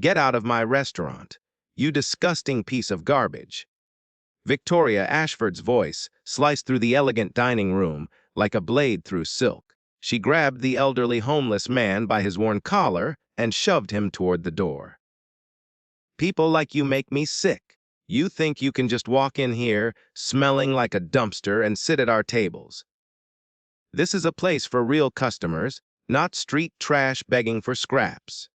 "Get out of my restaurant, you disgusting piece of garbage." Victoria Ashford's voice sliced through the elegant dining room like a blade through silk. She grabbed the elderly homeless man by his worn collar and shoved him toward the door. "People like you make me sick. You think you can just walk in here, smelling like a dumpster, and sit at our tables. This is a place for real customers, not street trash begging for scraps."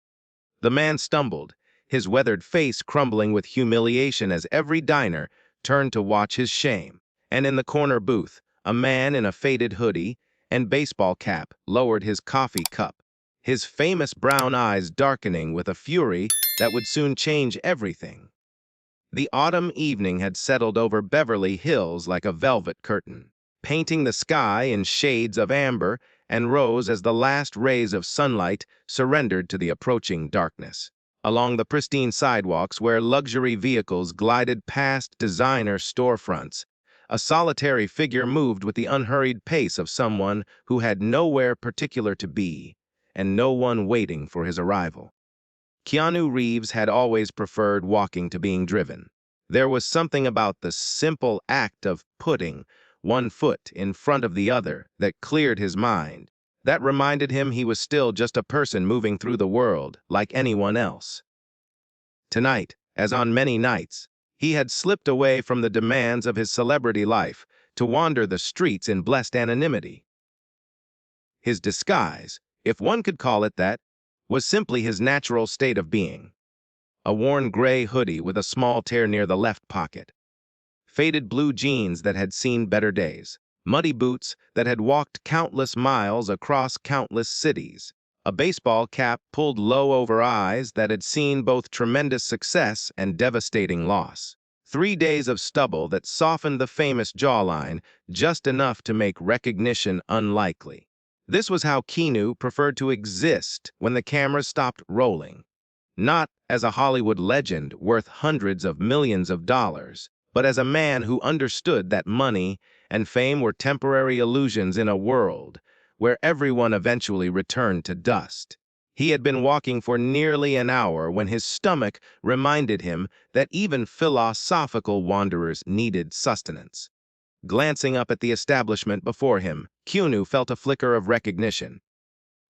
The man stumbled, his weathered face crumbling with humiliation as every diner turned to watch his shame. And in the corner booth, a man in a faded hoodie and baseball cap lowered his coffee cup, his famous brown eyes darkening with a fury that would soon change everything. The autumn evening had settled over Beverly Hills like a velvet curtain, painting the sky in shades of amber and rose as the last rays of sunlight surrendered to the approaching darkness. Along the pristine sidewalks where luxury vehicles glided past designer storefronts, a solitary figure moved with the unhurried pace of someone who had nowhere particular to be, and no one waiting for his arrival. Keanu Reeves had always preferred walking to being driven. There was something about the simple act of putting one foot in front of the other that cleared his mind, that reminded him he was still just a person moving through the world like anyone else. Tonight, as on many nights, he had slipped away from the demands of his celebrity life to wander the streets in blessed anonymity. His disguise, if one could call it that, was simply his natural state of being. A worn gray hoodie with a small tear near the left pocket, faded blue jeans that had seen better days, muddy boots that had walked countless miles across countless cities, a baseball cap pulled low over eyes that had seen both tremendous success and devastating loss. 3 days of stubble that softened the famous jawline just enough to make recognition unlikely. This was how Keanu preferred to exist when the cameras stopped rolling. Not as a Hollywood legend worth hundreds of millions of dollars, but as a man who understood that money and fame were temporary illusions in a world where everyone eventually returned to dust. He had been walking for nearly an hour when his stomach reminded him that even philosophical wanderers needed sustenance. Glancing up at the establishment before him, Keanu felt a flicker of recognition.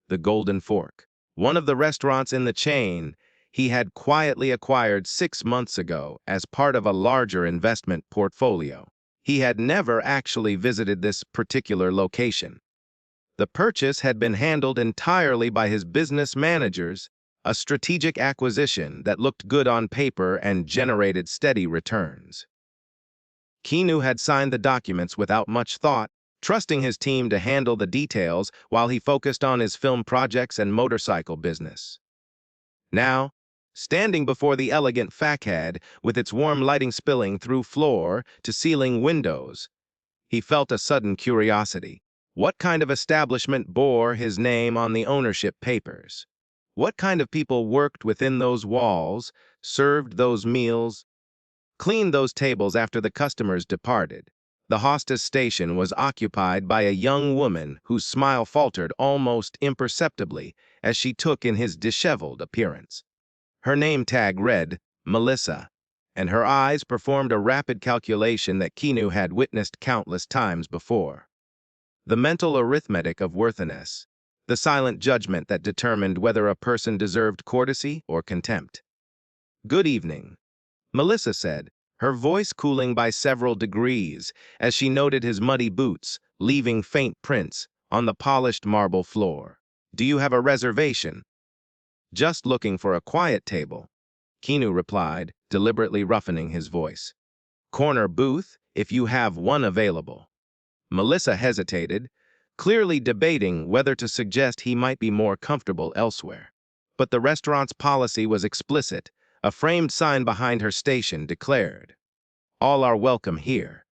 The Golden Fork, one of the restaurants in the chain he had quietly acquired 6 months ago as part of a larger investment portfolio. He had never actually visited this particular location. The purchase had been handled entirely by his business managers, a strategic acquisition that looked good on paper and generated steady returns. Keanu had signed the documents without much thought, trusting his team to handle the details while he focused on his film projects and motorcycle business. Now, standing before the elegant facade with its warm lighting spilling through floor to ceiling windows, he felt a sudden curiosity. What kind of establishment bore his name on the ownership papers? What kind of people worked within those walls, served those meals, cleaned those tables after the customers departed? The hostess station was occupied by a young woman whose smile faltered almost imperceptibly as she took in his disheveled appearance. Her name tag read Melissa, and her eyes performed a rapid calculation that Keanu had witnessed countless times before. The mental arithmetic of worthiness, the silent judgment that determined whether a person deserved courtesy or contempt. "Good evening," Melissa said, her voice cooling by several degrees as she noted his muddy boots, leaving faint prints on the polished marble floor. "Do you have a reservation?" "Just looking for a quiet table," Keanu replied, deliberately roughening his voice. "Corner booth, if you have one available." Melissa hesitated, clearly debating whether to suggest he might be more comfortable elsewhere. But the restaurant's policy was explicit. A framed sign behind her station declared, "All are welcome here,"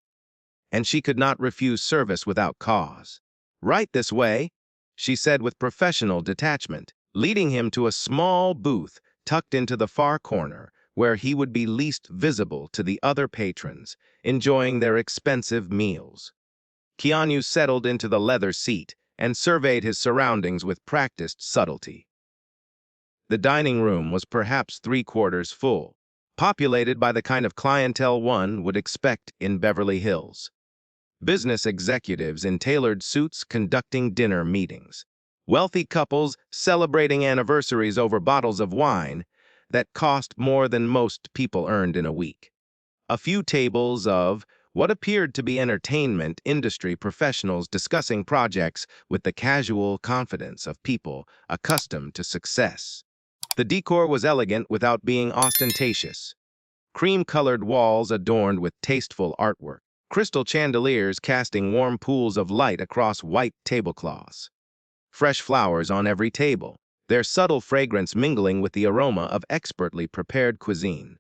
and she could not refuse service without cause. "Right this way," she said with professional detachment, leading him to a small booth tucked into the far corner where he would be least visible to the other patrons, enjoying their expensive meals. Keanu settled into the leather seat and surveyed his surroundings with practiced subtlety. The dining room was perhaps three-quarters full, populated by the kind of clientele one would expect in Beverly Hills. Business executives in tailored suits conducting dinner meetings. Wealthy couples celebrating anniversaries over bottles of wine that cost more than most people earned in a week. A few tables of what appeared to be entertainment industry professionals discussing projects with the casual confidence of people accustomed to success. The decor was elegant without being ostentatious. Cream-colored walls adorned with tasteful artwork. Crystal chandeliers casting warm pools of light across white tablecloths. Fresh flowers on every table, their subtle fragrance mingling with the aroma of expertly prepared cuisine.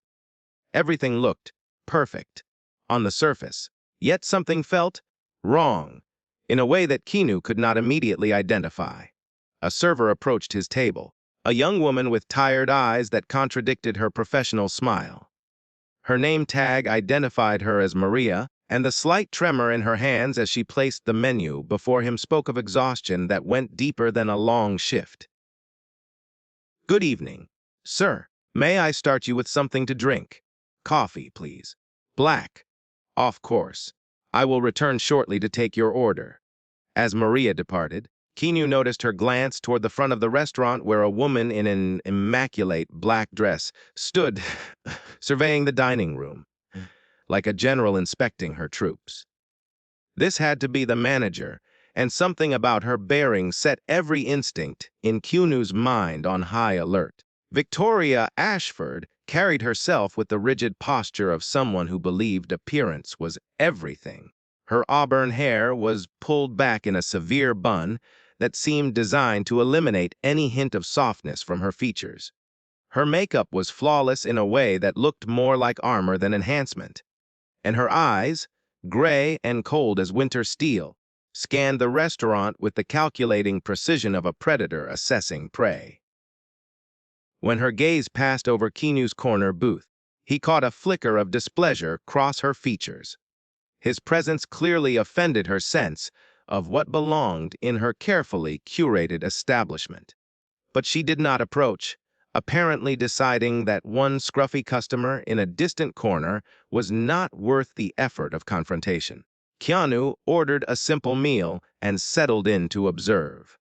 Everything looked perfect on the surface, yet something felt wrong in a way that Keanu could not immediately identify. A server approached his table, a young woman with tired eyes that contradicted her professional smile. Her name tag identified her as Maria, and the slight tremor in her hands as she placed the menu before him spoke of exhaustion that went deeper than a long shift. "Good evening, sir. May I start you with something to drink? Coffee, please. Black. Of course. I will return shortly to take your order." As Maria departed, Keanu noticed her glance toward the front of the restaurant where a woman in an immaculate black dress stood, surveying the dining room, like a general inspecting her troops. This had to be the manager, and something about her bearing set every instinct in Keanu's mind on high alert. Victoria Ashford carried herself with the rigid posture of someone who believed appearance was everything. Her auburn hair was pulled back in a severe bun that seemed designed to eliminate any hint of softness from her features. Her makeup was flawless in a way that looked more like armor than enhancement, and her eyes, gray and cold as winter steel, scanned the restaurant with the calculating precision of a predator assessing prey. When her gaze passed over Keanu's corner booth, he caught a flicker of displeasure cross her features. His presence clearly offended her sense of what belonged in her carefully curated establishment. But she did not approach, apparently deciding that one scruffy customer in a distant corner was not worth the effort of confrontation. Keanu ordered a simple meal and settled in to observe.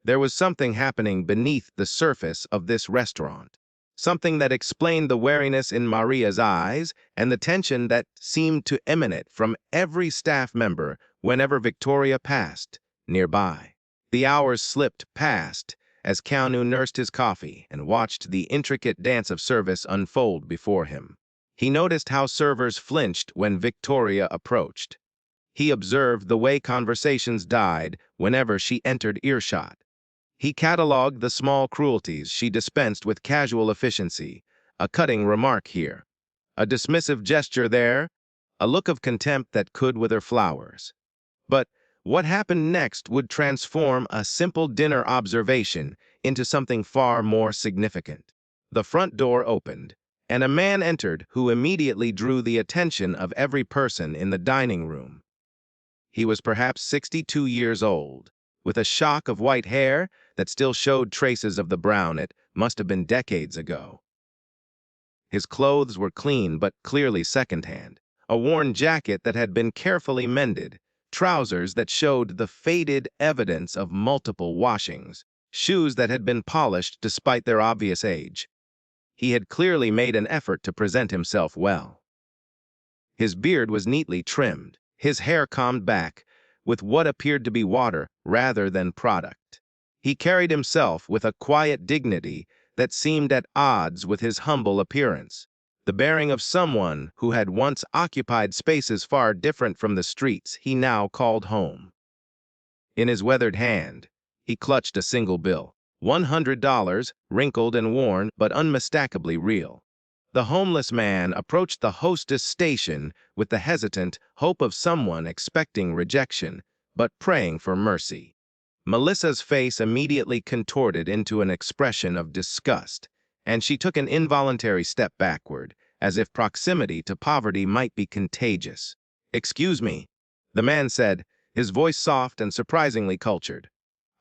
There was something happening beneath the surface of this restaurant, something that explained the wariness in Maria's eyes and the tension that seemed to emanate from every staff member whenever Victoria passed nearby. The hours slipped past as Keanu nursed his coffee and watched the intricate dance of service unfold before him. He noticed how servers flinched when Victoria approached. He observed the way conversations died whenever she entered earshot. He cataloged the small cruelties she dispensed with casual efficiency, a cutting remark here, a dismissive gesture there, a look of contempt that could wither flowers. But what happened next would transform a simple dinner observation into something far more significant. The front door opened, and a man entered who immediately drew the attention of every person in the dining room. He was perhaps 62 years old, with a shock of white hair that still showed traces of the brown it must have been decades ago. His clothes were clean but clearly secondhand, a worn jacket that had been carefully mended, trousers that showed the faded evidence of multiple washings, shoes that had been polished despite their obvious age. He had clearly made an effort to present himself well. His beard was neatly trimmed, his hair combed back, with what appeared to be water rather than product. He carried himself with a quiet dignity that seemed at odds with his humble appearance, the bearing of someone who had once occupied spaces far different from the streets he now called home. In his weathered hand, he clutched a single bill, $100, wrinkled and worn but unmistakably real. The homeless man approached the hostess station with the hesitant hope of someone expecting rejection, but praying for mercy. Melissa's face immediately contorted into an expression of disgust, and she took an involuntary step backward, as if proximity to poverty might be contagious. "Excuse me," the man said, his voice soft and surprisingly cultured.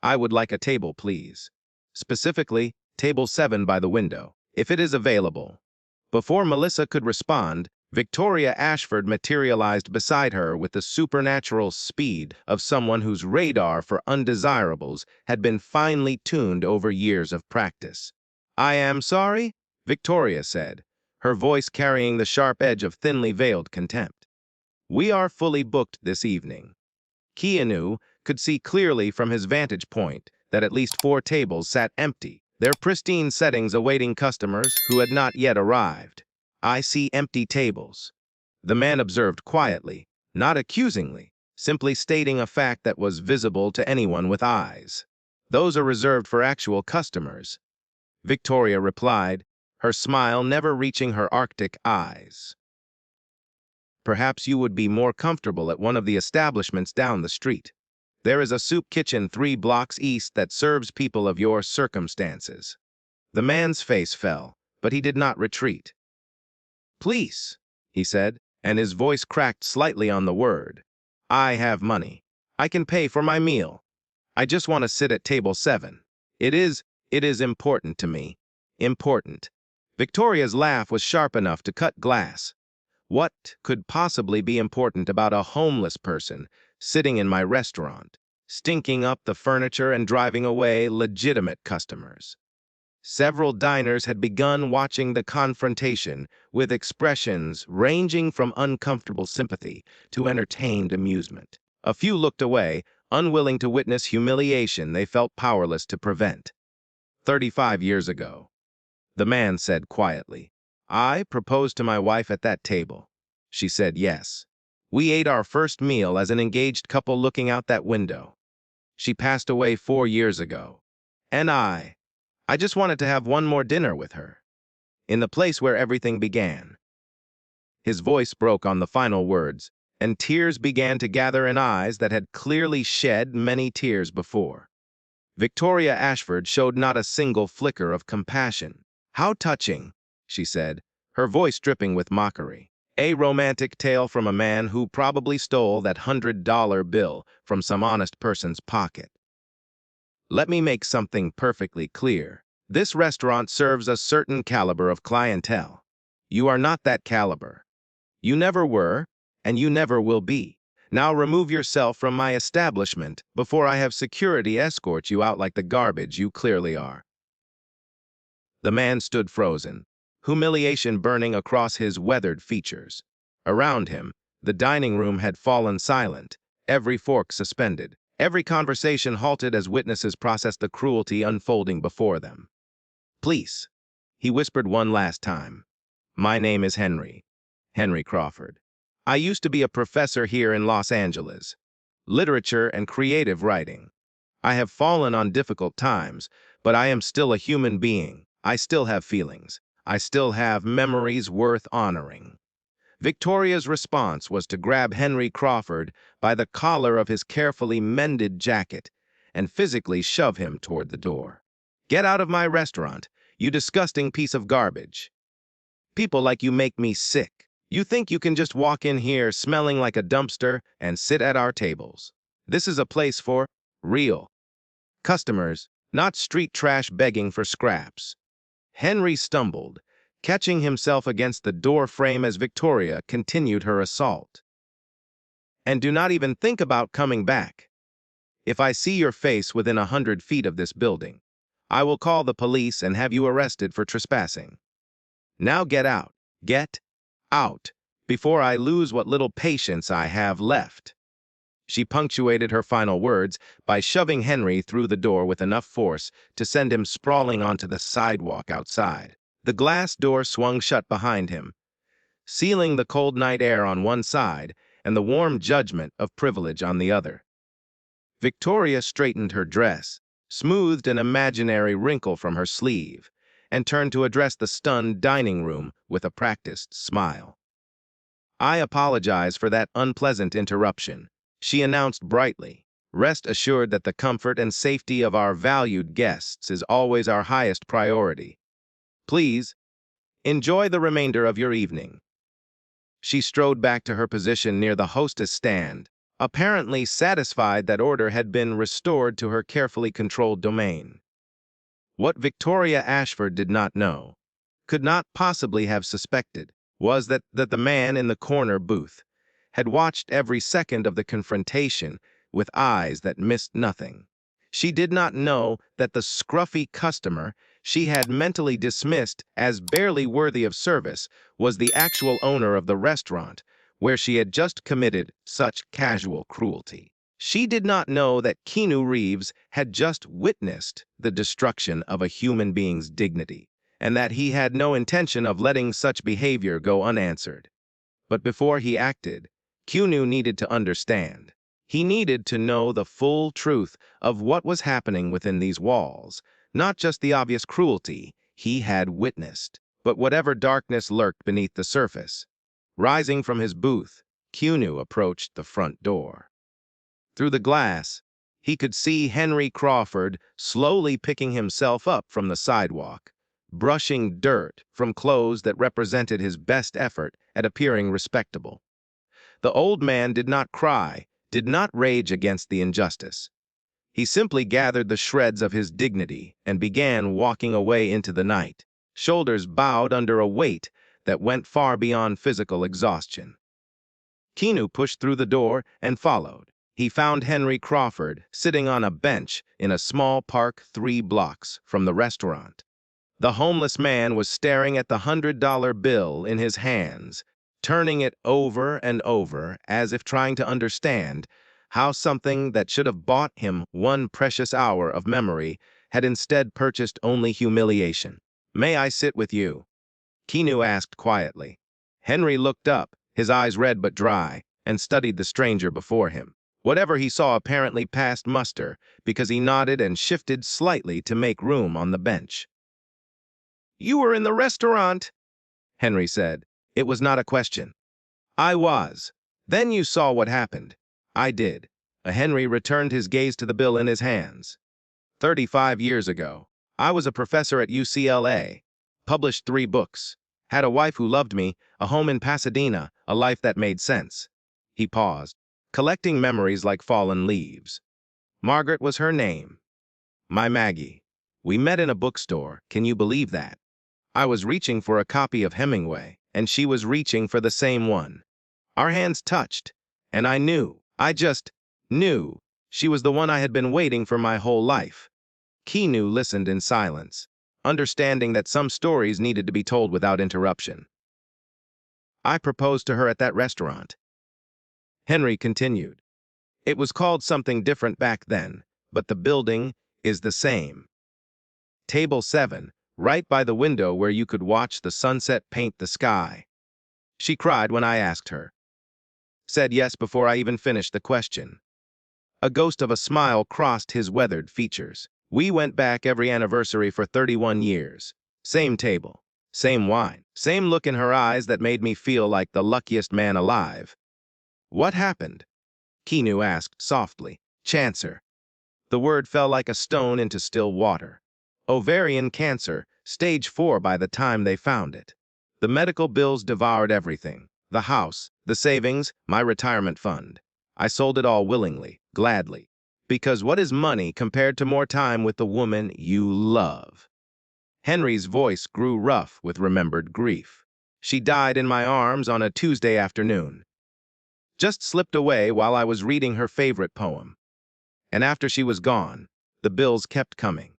"I would like a table, please. Specifically, table 7 by the window, if it is available. Before Melissa could respond, Victoria Ashford materialized beside her with the supernatural speed of someone whose radar for undesirables had been finely tuned over years of practice. "I am sorry," Victoria said, her voice carrying the sharp edge of thinly veiled contempt. "We are fully booked this evening." Keanu could see clearly from his vantage point that at least 4 tables sat empty, their pristine settings awaiting customers who had not yet arrived. "I see empty tables," the man observed quietly, not accusingly, simply stating a fact that was visible to anyone with eyes. "Those are reserved for actual customers," Victoria replied, her smile never reaching her Arctic eyes. "Perhaps you would be more comfortable at one of the establishments down the street. There is a soup kitchen 3 blocks east that serves people of your circumstances." The man's face fell, but he did not retreat. "Please," he said, and his voice cracked slightly on the word. "I have money. I can pay for my meal. I just want to sit at table 7. It is important to me. Important." Victoria's laugh was sharp enough to cut glass. "What could possibly be important about a homeless person sitting in my restaurant, stinking up the furniture and driving away legitimate customers?" Several diners had begun watching the confrontation with expressions ranging from uncomfortable sympathy to entertained amusement. A few looked away, unwilling to witness humiliation they felt powerless to prevent. 35 years ago," the man said quietly, "I proposed to my wife at that table. She said yes. We ate our first meal as an engaged couple looking out that window. She passed away 4 years ago. And I just wanted to have one more dinner with her. In the place where everything began." His voice broke on the final words, and tears began to gather in eyes that had clearly shed many tears before. Victoria Ashford showed not a single flicker of compassion. "How touching," she said, her voice dripping with mockery. "A romantic tale from a man who probably stole that $100 bill from some honest person's pocket. Let me make something perfectly clear. This restaurant serves a certain caliber of clientele. You are not that caliber. You never were, and you never will be. Now remove yourself from my establishment before I have security escort you out like the garbage you clearly are." The man stood frozen, humiliation burning across his weathered features. Around him, the dining room had fallen silent, every fork suspended, every conversation halted as witnesses processed the cruelty unfolding before them. "Please," he whispered one last time. "My name is Henry Crawford. I used to be a professor here in Los Angeles. Literature and creative writing. I have fallen on difficult times, but I am still a human being. I still have feelings. I still have memories worth honoring." Victoria's response was to grab Henry Crawford by the collar of his carefully mended jacket and physically shove him toward the door. "Get out of my restaurant, you disgusting piece of garbage. People like you make me sick. You think you can just walk in here smelling like a dumpster and sit at our tables. This is a place for real customers, not street trash begging for scraps." Henry stumbled, catching himself against the door frame as Victoria continued her assault. "And do not even think about coming back. If I see your face within 100 feet of this building, I will call the police and have you arrested for trespassing. Now get out, before I lose what little patience I have left." She punctuated her final words by shoving Henry through the door with enough force to send him sprawling onto the sidewalk outside. The glass door swung shut behind him, sealing the cold night air on one side and the warm judgment of privilege on the other. Victoria straightened her dress, smoothed an imaginary wrinkle from her sleeve, and turned to address the stunned dining room with a practiced smile. "I apologize for that unpleasant interruption," she announced brightly. "Rest assured that the comfort and safety of our valued guests is always our highest priority. Please, enjoy the remainder of your evening." She strode back to her position near the hostess stand, apparently satisfied that order had been restored to her carefully controlled domain. What Victoria Ashford did not know, could not possibly have suspected, was that the man in the corner booth had watched every second of the confrontation with eyes that missed nothing. She did not know that the scruffy customer she had mentally dismissed as barely worthy of service was the actual owner of the restaurant where she had just committed such casual cruelty. She did not know that Keanu Reeves had just witnessed the destruction of a human being's dignity, and that he had no intention of letting such behavior go unanswered. But before he acted, Keanu needed to understand. He needed to know the full truth of what was happening within these walls, not just the obvious cruelty he had witnessed, but whatever darkness lurked beneath the surface. Rising from his booth, Keanu approached the front door. Through the glass, he could see Henry Crawford slowly picking himself up from the sidewalk, brushing dirt from clothes that represented his best effort at appearing respectable. The old man did not cry, did not rage against the injustice. He simply gathered the shreds of his dignity and began walking away into the night, shoulders bowed under a weight that went far beyond physical exhaustion. Keanu pushed through the door and followed. He found Henry Crawford sitting on a bench in a small park 3 blocks from the restaurant. The homeless man was staring at the $100 bill in his hands, turning it over and over as if trying to understand how something that should have bought him one precious hour of memory had instead purchased only humiliation. "May I sit with you?" Keanu asked quietly. Henry looked up, his eyes red but dry, and studied the stranger before him. Whatever he saw apparently passed muster, because he nodded and shifted slightly to make room on the bench. "You were in the restaurant," Henry said. It was not a question. "I was. Then you saw what happened." "I did." Henry returned his gaze to the bill in his hands. 35 years ago, I was a professor at UCLA, published 3 books, had a wife who loved me, a home in Pasadena, a life that made sense. He paused, collecting memories like fallen leaves. Margaret was her name. My Maggie. We met in a bookstore. Can you believe that? I was reaching for a copy of Hemingway, and she was reaching for the same one. Our hands touched, and I just knew, she was the one I had been waiting for my whole life. Keanu listened in silence, understanding that some stories needed to be told without interruption. I proposed to her at that restaurant. Henry continued. It was called something different back then, but the building is the same. Table 7, right by the window where you could watch the sunset paint the sky. She cried when I asked her. Said yes before I even finished the question. A ghost of a smile crossed his weathered features. We went back every anniversary for 31 years. Same table, same wine, same look in her eyes that made me feel like the luckiest man alive. What happened? Keanu asked softly. Cancer. The word fell like a stone into still water. Ovarian cancer, stage 4 by the time they found it. The medical bills devoured everything. The house, the savings, my retirement fund. I sold it all willingly, gladly. Because what is money compared to more time with the woman you love? Henry's voice grew rough with remembered grief. She died in my arms on a Tuesday afternoon. Just slipped away while I was reading her favorite poem. And after she was gone, the bills kept coming.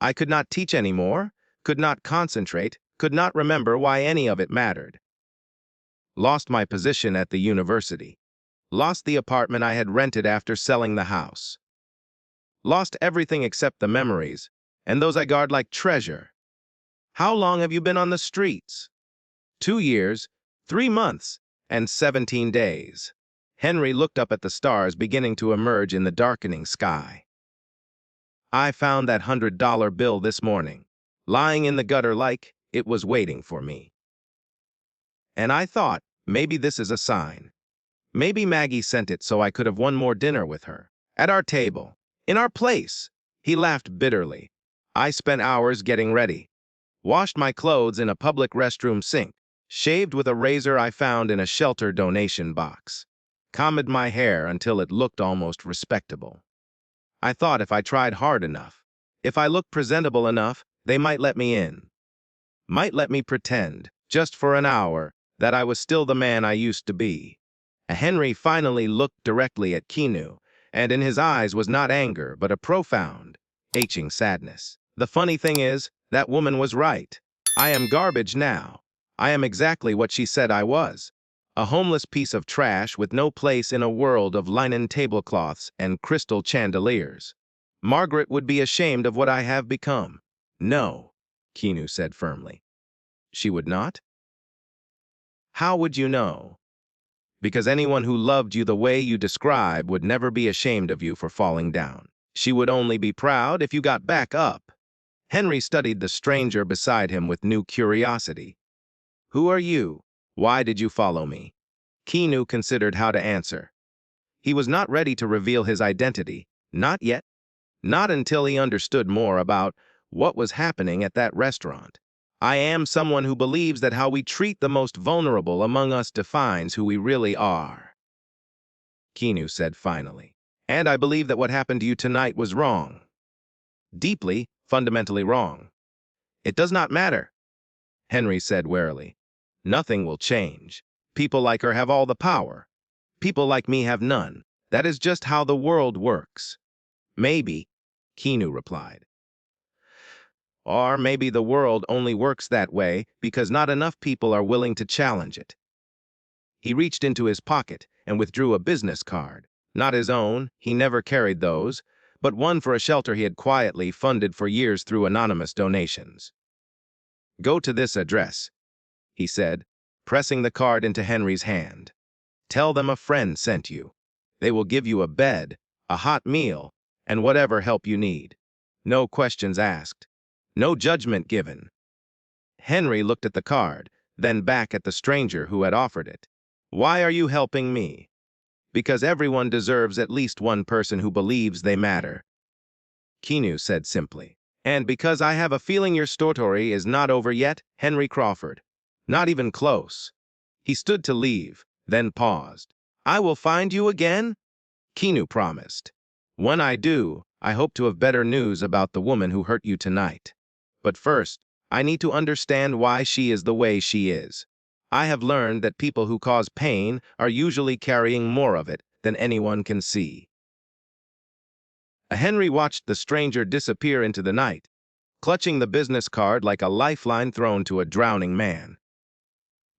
I could not teach anymore, could not concentrate, could not remember why any of it mattered. Lost my position at the university. Lost the apartment I had rented after selling the house. Lost everything except the memories, and those I guard like treasure. How long have you been on the streets? 2 years, 3 months, and 17 days. Henry looked up at the stars beginning to emerge in the darkening sky. I found that $100 bill this morning, lying in the gutter like it was waiting for me. And I thought, maybe this is a sign. Maybe Maggie sent it so I could have one more dinner with her. At our table. In our place. He laughed bitterly. I spent hours getting ready. Washed my clothes in a public restroom sink. Shaved with a razor I found in a shelter donation box. Combed my hair until it looked almost respectable. I thought if I tried hard enough, If I look presentable enough, they might let me in. Might let me pretend, just for an hour, that I was still the man I used to be. Henry finally looked directly at Keanu, and in his eyes was not anger, but a profound, aching sadness. The funny thing is, that woman was right. I am garbage now. I am exactly what she said I was. A homeless piece of trash with no place in a world of linen tablecloths and crystal chandeliers. Margaret would be ashamed of what I have become. No, Keanu said firmly. She would not? How would you know? Because anyone who loved you the way you describe would never be ashamed of you for falling down. She would only be proud if you got back up. Henry studied the stranger beside him with new curiosity. Who are you? Why did you follow me? Keanu considered how to answer. He was not ready to reveal his identity, not yet, not until he understood more about what was happening at that restaurant. I am someone who believes that how we treat the most vulnerable among us defines who we really are, Keanu said finally. And I believe that what happened to you tonight was wrong. Deeply, fundamentally wrong. It does not matter, Henry said warily. Nothing will change. People like her have all the power. People like me have none. That is just how the world works. Maybe, Keanu replied. Or maybe the world only works that way because not enough people are willing to challenge it. He reached into his pocket and withdrew a business card. Not his own, he never carried those, but one for a shelter he had quietly funded for years through anonymous donations. Go to this address, he said, pressing the card into Henry's hand. Tell them a friend sent you. They will give you a bed, a hot meal, and whatever help you need. No questions asked. No judgment given. Henry looked at the card, then back at the stranger who had offered it. Why are you helping me? Because everyone deserves at least one person who believes they matter, Keanu said simply. And because I have a feeling your story is not over yet, Henry Crawford. Not even close. He stood to leave, then paused. I will find you again, Keanu promised. When I do, I hope to have better news about the woman who hurt you tonight. But first, I need to understand why she is the way she is. I have learned that people who cause pain are usually carrying more of it than anyone can see. Henry watched the stranger disappear into the night, clutching the business card like a lifeline thrown to a drowning man.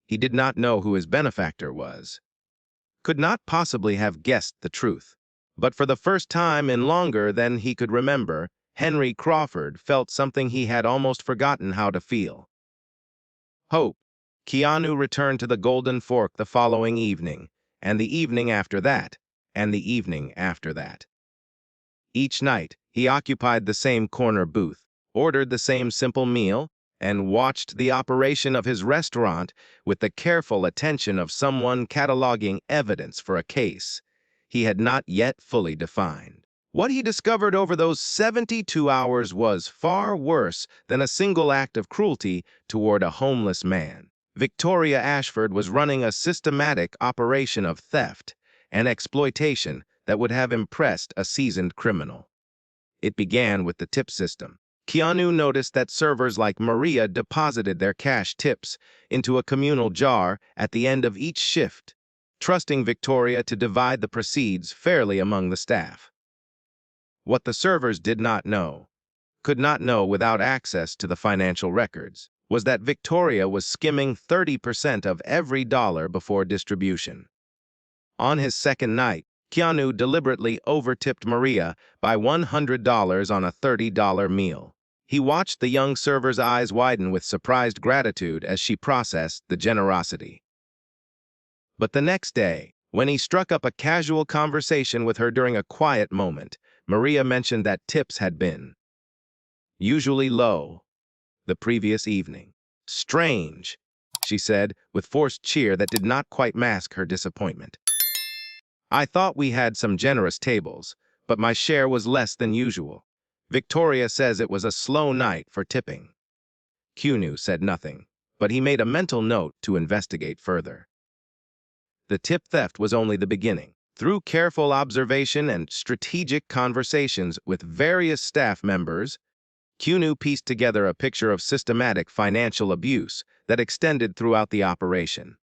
He did not know who his benefactor was. Could not possibly have guessed the truth. But for the first time in longer than he could remember, Henry Crawford felt something he had almost forgotten how to feel. Hope. Keanu returned to the Golden Fork the following evening, and the evening after that, and the evening after that. Each night, he occupied the same corner booth, ordered the same simple meal, and watched the operation of his restaurant with the careful attention of someone cataloging evidence for a case he had not yet fully defined. What he discovered over those 72 hours was far worse than a single act of cruelty toward a homeless man. Victoria Ashford was running a systematic operation of theft and exploitation that would have impressed a seasoned criminal. It began with the tip system. Keanu noticed that servers like Maria deposited their cash tips into a communal jar at the end of each shift, trusting Victoria to divide the proceeds fairly among the staff. What the servers did not know, could not know without access to the financial records, was that Victoria was skimming 30% of every dollar before distribution. On his second night, Keanu deliberately overtipped Maria by $100 on a $30 meal. He watched the young server's eyes widen with surprised gratitude as she processed the generosity. But the next day, when he struck up a casual conversation with her during a quiet moment, Maria mentioned that tips had been usually low the previous evening. Strange, she said, with forced cheer that did not quite mask her disappointment. I thought we had some generous tables, but my share was less than usual. Victoria says it was a slow night for tipping. Keanu said nothing, but he made a mental note to investigate further. The tip theft was only the beginning. Through careful observation and strategic conversations with various staff members, Keanu pieced together a picture of systematic financial abuse that extended throughout the operation.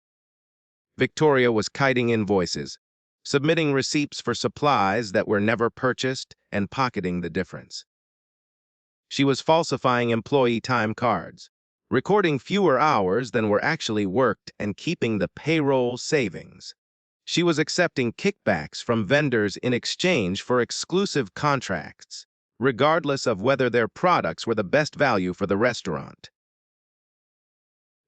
Victoria was kiting invoices, submitting receipts for supplies that were never purchased, and pocketing the difference. She was falsifying employee time cards, recording fewer hours than were actually worked, and keeping the payroll savings. She was accepting kickbacks from vendors in exchange for exclusive contracts, regardless of whether their products were the best value for the restaurant.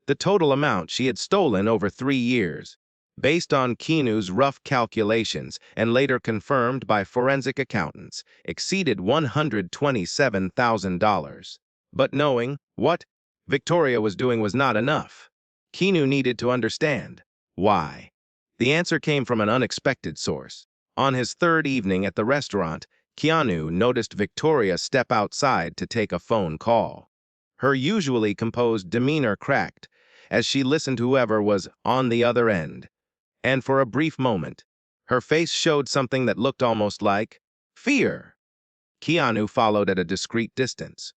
The total amount she had stolen over 3 years, based on Keanu's rough calculations and later confirmed by forensic accountants, exceeded $127,000. But knowing what Victoria was doing was not enough. Keanu needed to understand why. The answer came from an unexpected source. On his third evening at the restaurant, Keanu noticed Victoria step outside to take a phone call. Her usually composed demeanor cracked as she listened to whoever was on the other end, and for a brief moment, her face showed something that looked almost like fear. Keanu followed at a discreet distance,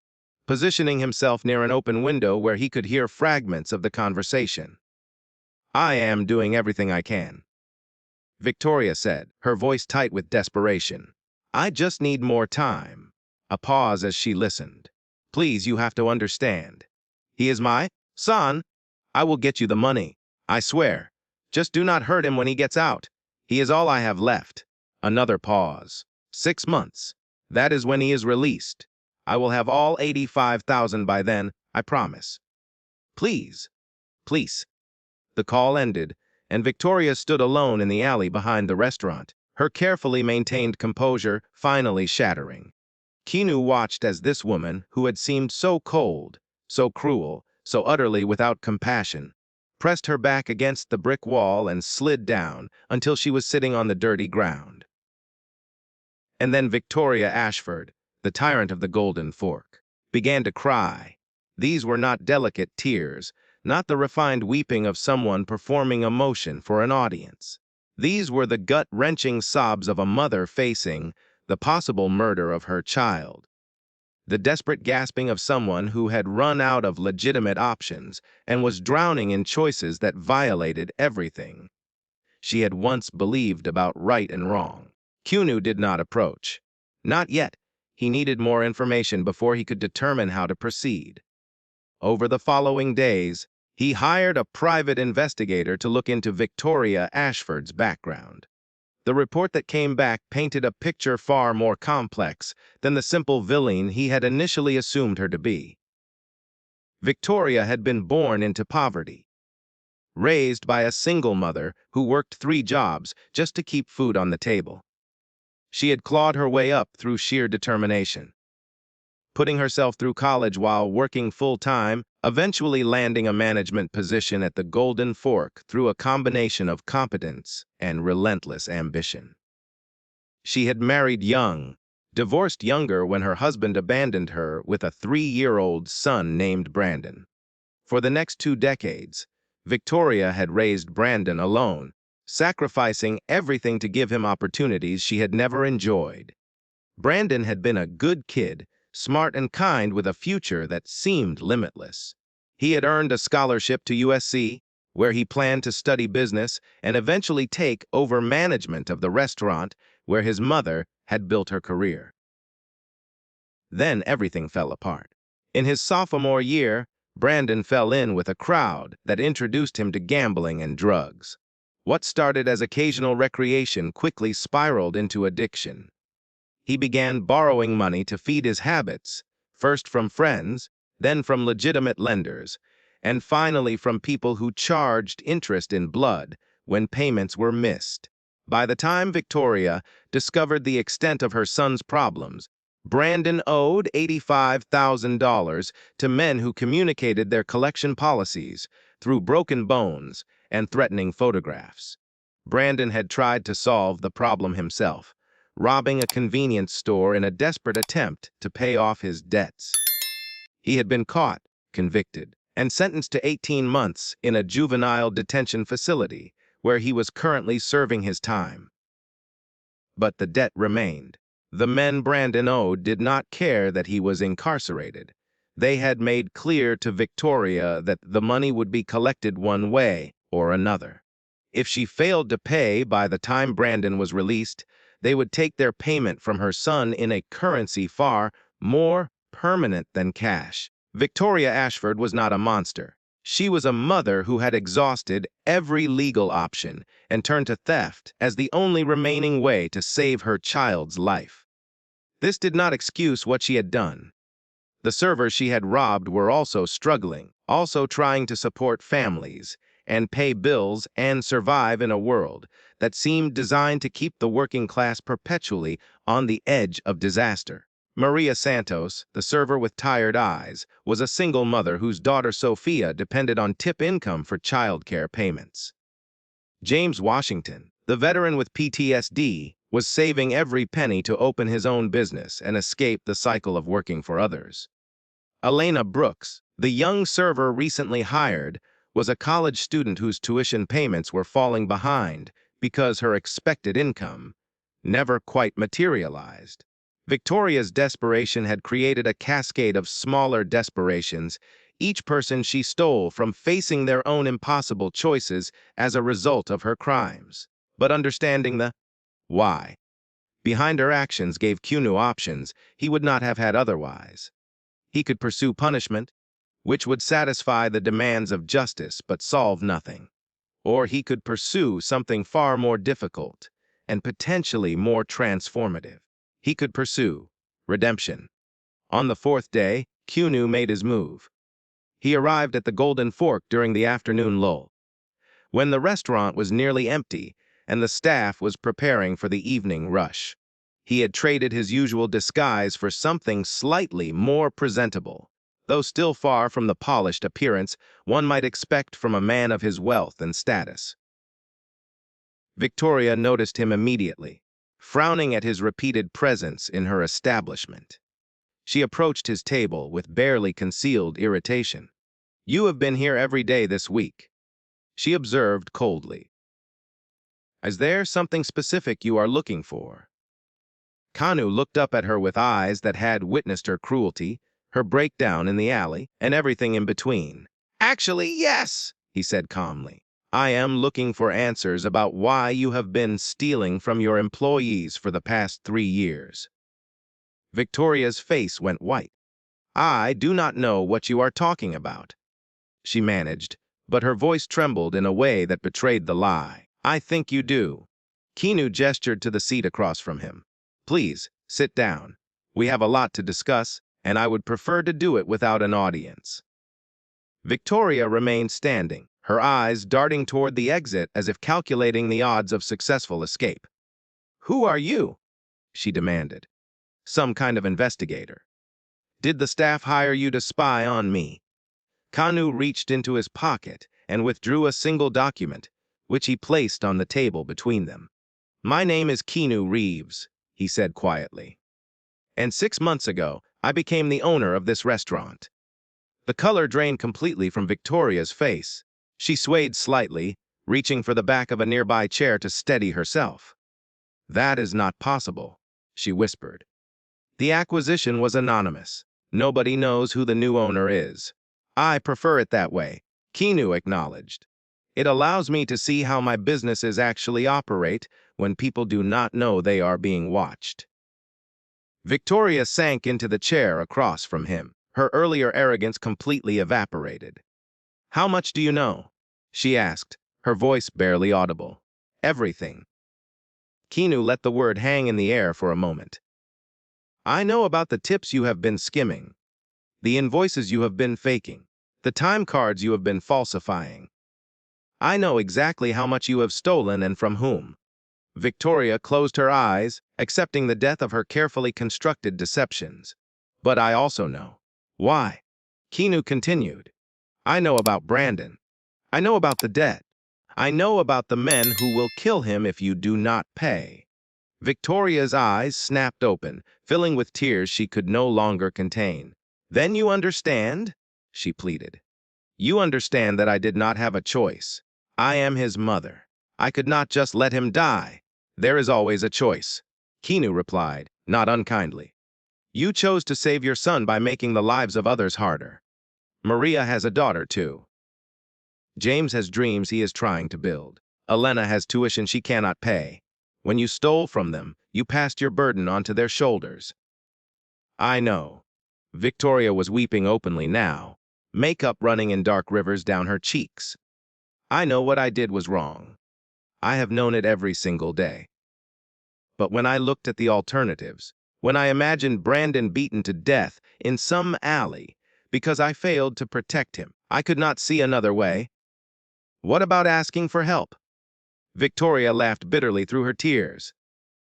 positioning himself near an open window where he could hear fragments of the conversation. "I am doing everything I can," Victoria said, her voice tight with desperation. "I just need more time." A pause as she listened. "Please, you have to understand. He is my son. I will get you the money. I swear. Just do not hurt him when he gets out. He is all I have left." Another pause. 6 months. That is when he is released. I will have all 85,000 by then, I promise. Please. Please. The call ended, and Victoria stood alone in the alley behind the restaurant, her carefully maintained composure finally shattering. Keanu watched as this woman, who had seemed so cold, so cruel, so utterly without compassion, pressed her back against the brick wall and slid down until she was sitting on the dirty ground. And then Victoria Ashford, the tyrant of the Golden Fork, began to cry. These were not delicate tears, not the refined weeping of someone performing emotion for an audience. These were the gut-wrenching sobs of a mother facing the possible murder of her child. The desperate gasping of someone who had run out of legitimate options and was drowning in choices that violated everything she had once believed about right and wrong. Keanu did not approach. Not yet. He needed more information before he could determine how to proceed. Over the following days, he hired a private investigator to look into Victoria Ashford's background. The report that came back painted a picture far more complex than the simple villain he had initially assumed her to be. Victoria had been born into poverty, raised by a single mother who worked 3 jobs just to keep food on the table. She had clawed her way up through sheer determination, putting herself through college while working full-time, eventually landing a management position at the Golden Fork through a combination of competence and relentless ambition. She had married young, divorced younger when her husband abandoned her with a 3-year-old son named Brandon. For the next 2 decades, Victoria had raised Brandon alone, sacrificing everything to give him opportunities she had never enjoyed. Brandon had been a good kid, smart and kind with a future that seemed limitless. He had earned a scholarship to USC, where he planned to study business and eventually take over management of the restaurant where his mother had built her career. Then everything fell apart. In his sophomore year, Brandon fell in with a crowd that introduced him to gambling and drugs. What started as occasional recreation quickly spiraled into addiction. He began borrowing money to feed his habits, first from friends, then from legitimate lenders, and finally from people who charged interest in blood when payments were missed. By the time Victoria discovered the extent of her son's problems, Brandon owed $85,000 to men who communicated their collection policies through broken bones and threatening photographs. Brandon had tried to solve the problem himself, robbing a convenience store in a desperate attempt to pay off his debts. He had been caught, convicted, and sentenced to 18 months in a juvenile detention facility, where he was currently serving his time. But the debt remained. The men Brandon owed did not care that he was incarcerated. They had made clear to Victoria that the money would be collected one way or another. If she failed to pay by the time Brandon was released, they would take their payment from her son in a currency far more permanent than cash. Victoria Ashford was not a monster. She was a mother who had exhausted every legal option and turned to theft as the only remaining way to save her child's life. This did not excuse what she had done. The servers she had robbed were also struggling, also trying to support families and pay bills and survive in a world that seemed designed to keep the working class perpetually on the edge of disaster. Maria Santos, the server with tired eyes, was a single mother whose daughter Sophia depended on tip income for childcare payments. James Washington, the veteran with PTSD, was saving every penny to open his own business and escape the cycle of working for others. Elena Brooks, the young server recently hired, was a college student whose tuition payments were falling behind because her expected income never quite materialized. Victoria's desperation had created a cascade of smaller desperations, each person she stole from facing their own impossible choices as a result of her crimes. But understanding the why behind her actions gave Keanu options he would not have had otherwise. He could pursue punishment, which would satisfy the demands of justice but solve nothing. Or he could pursue something far more difficult and potentially more transformative. He could pursue redemption. On the fourth day, Keanu made his move. He arrived at the Golden Fork during the afternoon lull, when the restaurant was nearly empty and the staff was preparing for the evening rush. He had traded his usual disguise for something slightly more presentable, though still far from the polished appearance one might expect from a man of his wealth and status. Victoria noticed him immediately, frowning at his repeated presence in her establishment. She approached his table with barely concealed irritation. "You have been here every day this week," she observed coldly. "Is there something specific you are looking for?" Keanu looked up at her with eyes that had witnessed her cruelty, her breakdown in the alley, and everything in between. "Actually, yes," he said calmly. "I am looking for answers about why you have been stealing from your employees for the past 3 years. Victoria's face went white. "I do not know what you are talking about," she managed, but her voice trembled in a way that betrayed the lie. "I think you do." Keanu gestured to the seat across from him. "Please, sit down. We have a lot to discuss, and I would prefer to do it without an audience." Victoria remained standing, her eyes darting toward the exit as if calculating the odds of successful escape. "Who are you?" she demanded. "Some kind of investigator. Did the staff hire you to spy on me?" Keanu reached into his pocket and withdrew a single document, which he placed on the table between them. "My name is Keanu Reeves," he said quietly. "And 6 months ago, I became the owner of this restaurant." The color drained completely from Victoria's face. She swayed slightly, reaching for the back of a nearby chair to steady herself. "That is not possible," she whispered. "The acquisition was anonymous. Nobody knows who the new owner is." "I prefer it that way," Keanu acknowledged. "It allows me to see how my businesses actually operate when people do not know they are being watched." Victoria sank into the chair across from him. Her earlier arrogance completely evaporated. "How much do you know?" she asked, her voice barely audible. "Everything." Keanu let the word hang in the air for a moment. "I know about the tips you have been skimming, the invoices you have been faking, the time cards you have been falsifying. I know exactly how much you have stolen and from whom." Victoria closed her eyes, accepting the death of her carefully constructed deceptions. "But I also know." "Why?" Keanu continued. "I know about Brandon. I know about the debt. I know about the men who will kill him if you do not pay." Victoria's eyes snapped open, filling with tears she could no longer contain. "Then you understand?" she pleaded. "You understand that I did not have a choice. I am his mother. I could not just let him die. There is always a choice." Keanu replied, not unkindly. You chose to save your son by making the lives of others harder. Maria has a daughter, too. James has dreams he is trying to build. Elena has tuition she cannot pay. When you stole from them, you passed your burden onto their shoulders. I know. Victoria was weeping openly now, makeup running in dark rivers down her cheeks. I know what I did was wrong. I have known it every single day. But when I looked at the alternatives, when I imagined Brandon beaten to death in some alley because I failed to protect him, I could not see another way. What about asking for help? Victoria laughed bitterly through her tears.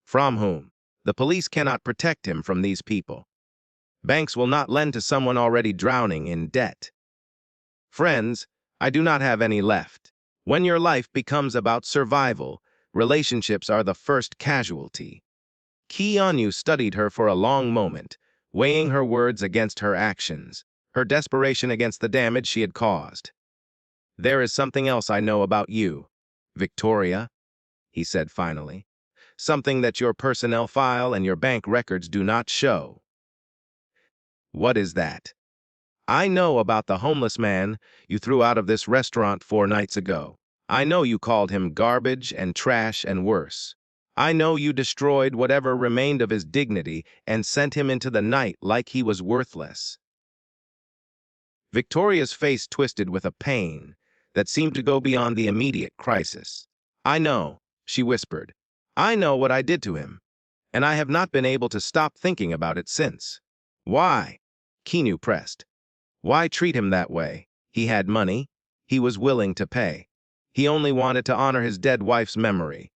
From whom? The police cannot protect him from these people. Banks will not lend to someone already drowning in debt. Friends, I do not have any left. When your life becomes about survival, relationships are the first casualty. Keanu studied her for a long moment, weighing her words against her actions, her desperation against the damage she had caused. There is something else I know about you, Victoria, he said finally. Something that your personnel file and your bank records do not show. What is that? I know about the homeless man you threw out of this restaurant 4 nights ago. I know you called him garbage and trash and worse. I know you destroyed whatever remained of his dignity and sent him into the night like he was worthless. Victoria's face twisted with a pain that seemed to go beyond the immediate crisis. I know, she whispered. I know what I did to him, and I have not been able to stop thinking about it since. Why? Keanu pressed. Why treat him that way? He had money. He was willing to pay. He only wanted to honor his dead wife's memory.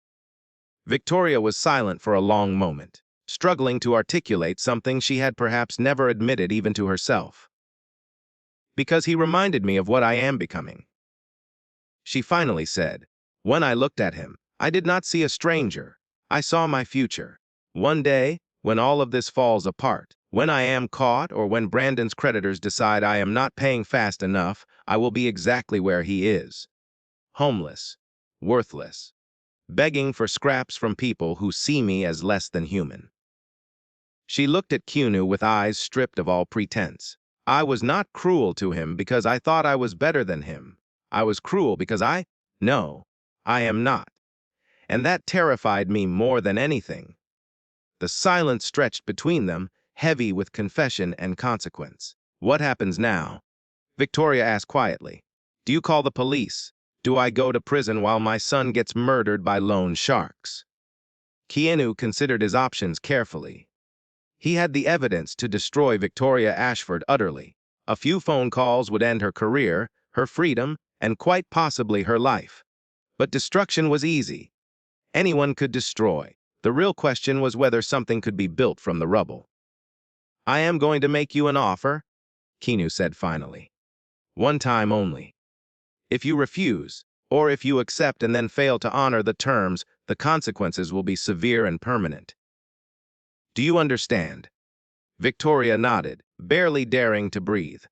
Victoria was silent for a long moment, struggling to articulate something she had perhaps never admitted even to herself. Because he reminded me of what I am becoming. She finally said, when I looked at him, I did not see a stranger. I saw my future. One day, when all of this falls apart, when I am caught or when Brandon's creditors decide I am not paying fast enough, I will be exactly where he is. Homeless, worthless, begging for scraps from people who see me as less than human. She looked at Keanu with eyes stripped of all pretense. I was not cruel to him because I thought I was better than him. I was cruel because no, I am not. And that terrified me more than anything. The silence stretched between them, heavy with confession and consequence. What happens now? Victoria asked quietly. Do you call the police? Do I go to prison while my son gets murdered by loan sharks? Keanu considered his options carefully. He had the evidence to destroy Victoria Ashford utterly. A few phone calls would end her career, her freedom, and quite possibly her life. But destruction was easy. Anyone could destroy. The real question was whether something could be built from the rubble. I am going to make you an offer, Keanu said finally. One time only. If you refuse, or if you accept and then fail to honor the terms, the consequences will be severe and permanent. Do you understand? Victoria nodded, barely daring to breathe.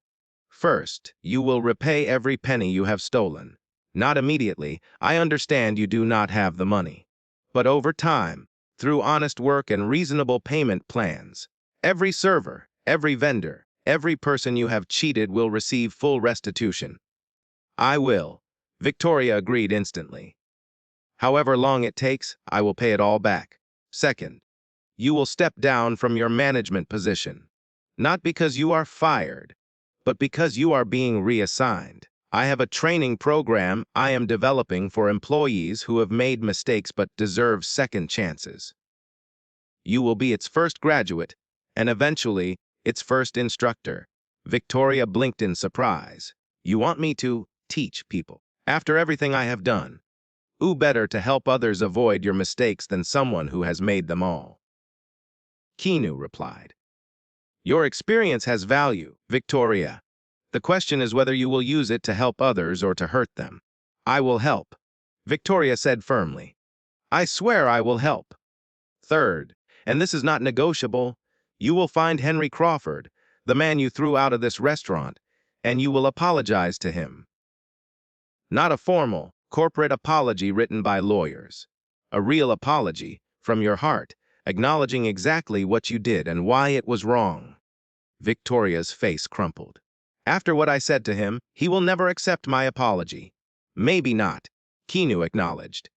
First, you will repay every penny you have stolen. Not immediately, I understand you do not have the money. But over time, through honest work and reasonable payment plans, every server, every vendor, every person you have cheated will receive full restitution. I will. Victoria agreed instantly. However long it takes, I will pay it all back. Second, you will step down from your management position. Not because you are fired, but because you are being reassigned. I have a training program I am developing for employees who have made mistakes but deserve second chances. You will be its first graduate, and eventually, its first instructor. Victoria blinked in surprise. You want me to teach people? After everything I have done? Who better to help others avoid your mistakes than someone who has made them all? Keanu replied. Your experience has value, Victoria. The question is whether you will use it to help others or to hurt them. I will help, Victoria said firmly. I swear I will help. Third, and this is not negotiable, you will find Henry Crawford, the man you threw out of this restaurant, and you will apologize to him. Not a formal, corporate apology written by lawyers. A real apology, from your heart, acknowledging exactly what you did and why it was wrong. Victoria's face crumpled. After what I said to him, he will never accept my apology. Maybe not, Keanu acknowledged.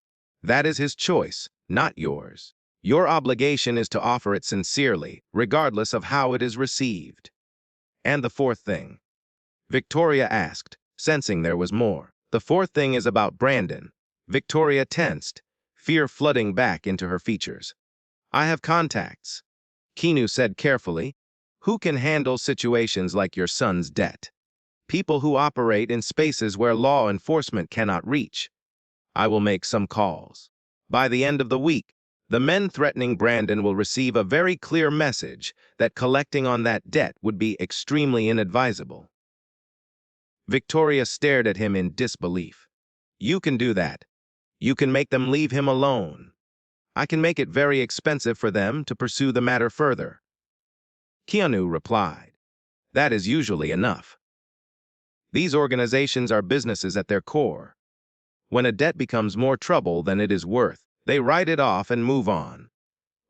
That is his choice, not yours. Your obligation is to offer it sincerely, regardless of how it is received. And the fourth thing? Victoria asked, sensing there was more. The fourth thing is about Brandon. Victoria tensed, fear flooding back into her features. I have contacts, Keanu said carefully, who can handle situations like your son's debt. People who operate in spaces where law enforcement cannot reach. I will make some calls. By the end of the week, the men threatening Brandon will receive a very clear message that collecting on that debt would be extremely inadvisable. Victoria stared at him in disbelief. You can do that. You can make them leave him alone. I can make it very expensive for them to pursue the matter further. Keanu replied. That is usually enough. These organizations are businesses at their core. When a debt becomes more trouble than it is worth, they write it off and move on.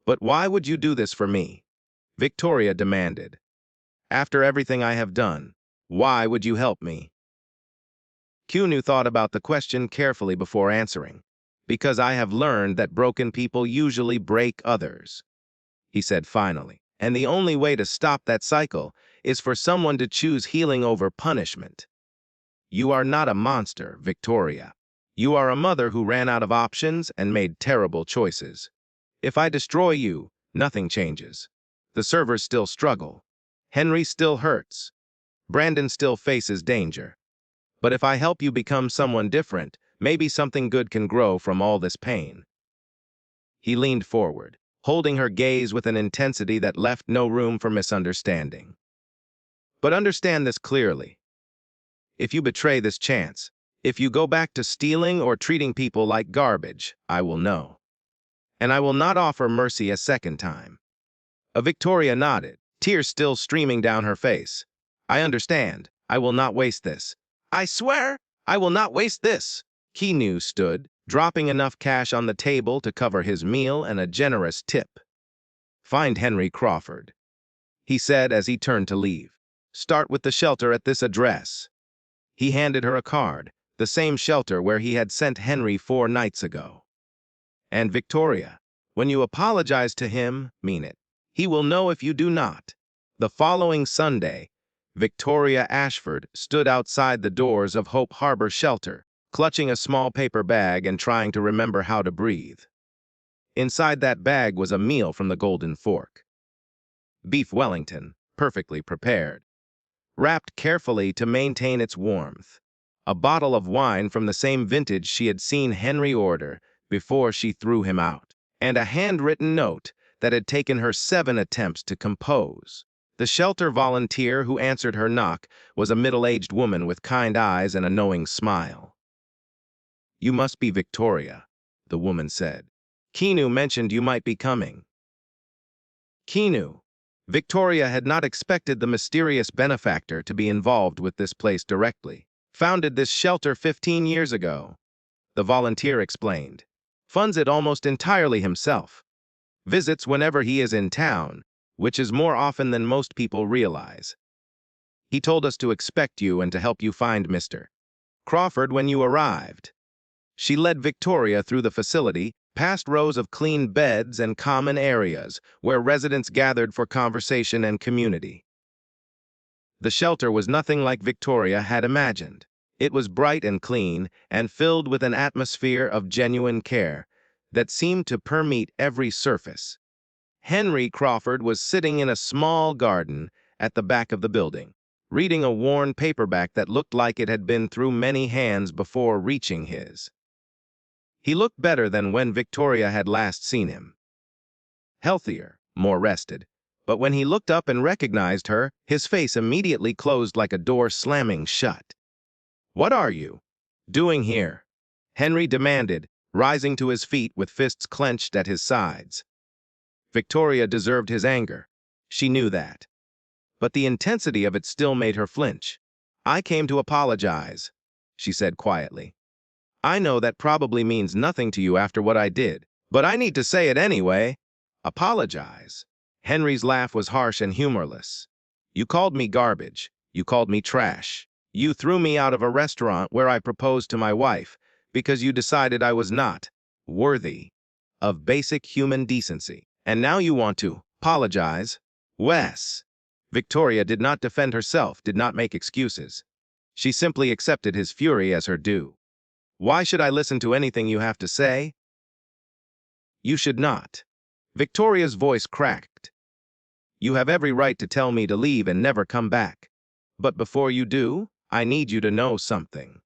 But why would you do this for me? Victoria demanded. After everything I have done, why would you help me? Keanu thought about the question carefully before answering. Because I have learned that broken people usually break others, he said finally. And the only way to stop that cycle is for someone to choose healing over punishment. You are not a monster, Victoria. You are a mother who ran out of options and made terrible choices. If I destroy you, nothing changes. The servers still struggle. Henry still hurts. Brandon still faces danger. But if I help you become someone different, maybe something good can grow from all this pain. He leaned forward, holding her gaze with an intensity that left no room for misunderstanding. But understand this clearly. If you betray this chance, if you go back to stealing or treating people like garbage, I will know. And I will not offer mercy a second time. Victoria nodded, tears still streaming down her face. I understand. I will not waste this. I swear, I will not waste this. Keanu stood, dropping enough cash on the table to cover his meal and a generous tip. Find Henry Crawford, he said as he turned to leave. Start with the shelter at this address. He handed her a card, the same shelter where he had sent Henry 4 nights ago. And Victoria, when you apologize to him, mean it. He will know if you do not. The following Sunday, Victoria Ashford stood outside the doors of Hope Harbor Shelter, clutching a small paper bag and trying to remember how to breathe. Inside that bag was a meal from the Golden Fork. Beef Wellington, perfectly prepared, wrapped carefully to maintain its warmth. A bottle of wine from the same vintage she had seen Henry order before she threw him out, and a handwritten note that had taken her 7 attempts to compose. The shelter volunteer who answered her knock was a middle-aged woman with kind eyes and a knowing smile. You must be Victoria, the woman said. Keanu mentioned you might be coming. Keanu. Victoria had not expected the mysterious benefactor to be involved with this place directly. Founded this shelter 15 years ago, the volunteer explained. Funds it almost entirely himself. Visits whenever he is in town, which is more often than most people realize. He told us to expect you and to help you find Mr. Crawford when you arrived. She led Victoria through the facility, past rows of clean beds and common areas where residents gathered for conversation and community. The shelter was nothing like Victoria had imagined. It was bright and clean and filled with an atmosphere of genuine care that seemed to permeate every surface. Henry Crawford was sitting in a small garden at the back of the building, reading a worn paperback that looked like it had been through many hands before reaching his. He looked better than when Victoria had last seen him. Healthier, more rested, but when he looked up and recognized her, his face immediately closed like a door slamming shut. What are you doing here? Henry demanded, rising to his feet with fists clenched at his sides. Victoria deserved his anger. She knew that. But the intensity of it still made her flinch. I came to apologize, she said quietly. I know that probably means nothing to you after what I did, but I need to say it anyway. Apologize. Henry's laugh was harsh and humorless. You called me garbage. You called me trash. You threw me out of a restaurant where I proposed to my wife because you decided I was not worthy of basic human decency. And now you want to apologize? Wes. Victoria did not defend herself, did not make excuses. She simply accepted his fury as her due. Why should I listen to anything you have to say? You should not. Victoria's voice cracked. You have every right to tell me to leave and never come back. But before you do, I need you to know something.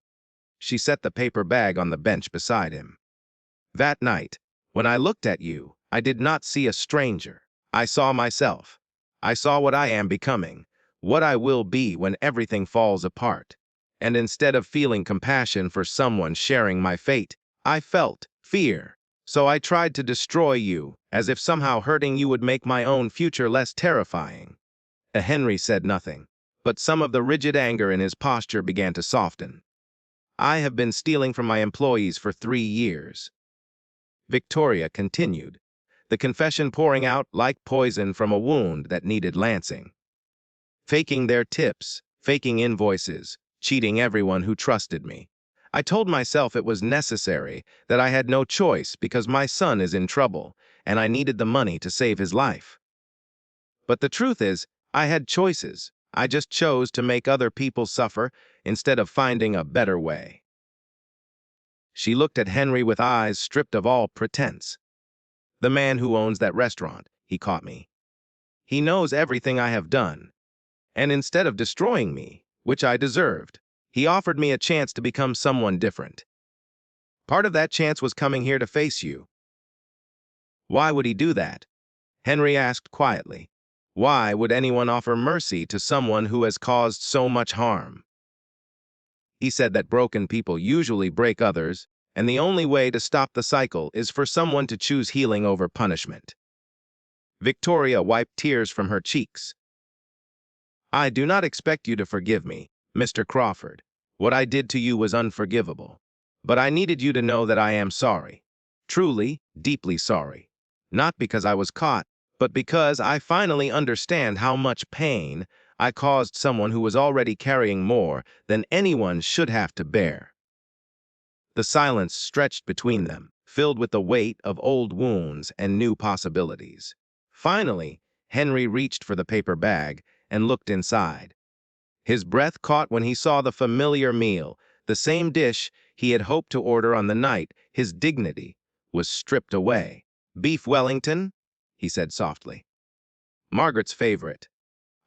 She set the paper bag on the bench beside him. That night, when I looked at you, I did not see a stranger. I saw myself. I saw what I am becoming, what I will be when everything falls apart. And instead of feeling compassion for someone sharing my fate, I felt fear. So I tried to destroy you, as if somehow hurting you would make my own future less terrifying. Henry said nothing, but some of the rigid anger in his posture began to soften. I have been stealing from my employees for 3 years. Victoria continued, the confession pouring out like poison from a wound that needed lancing. Faking their tips, faking invoices, cheating everyone who trusted me. I told myself it was necessary, that I had no choice because my son is in trouble, and I needed the money to save his life. But the truth is, I had choices. I just chose to make other people suffer instead of finding a better way. She looked at Henry with eyes stripped of all pretense. The man who owns that restaurant, he caught me. He knows everything I have done. And instead of destroying me, which I deserved, he offered me a chance to become someone different. Part of that chance was coming here to face you. Why would he do that? Henry asked quietly. Why would anyone offer mercy to someone who has caused so much harm? He said that broken people usually break others, and the only way to stop the cycle is for someone to choose healing over punishment. Victoria wiped tears from her cheeks. I do not expect you to forgive me, Mr. Crawford. What I did to you was unforgivable. But I needed you to know that I am sorry. Truly, deeply sorry. Not because I was caught, but because I finally understand how much pain I caused someone who was already carrying more than anyone should have to bear. The silence stretched between them, filled with the weight of old wounds and new possibilities. Finally, Henry reached for the paper bag and looked inside. His breath caught when he saw the familiar meal, the same dish he had hoped to order on the night his dignity was stripped away. Beef Wellington, he said softly. Margaret's favorite.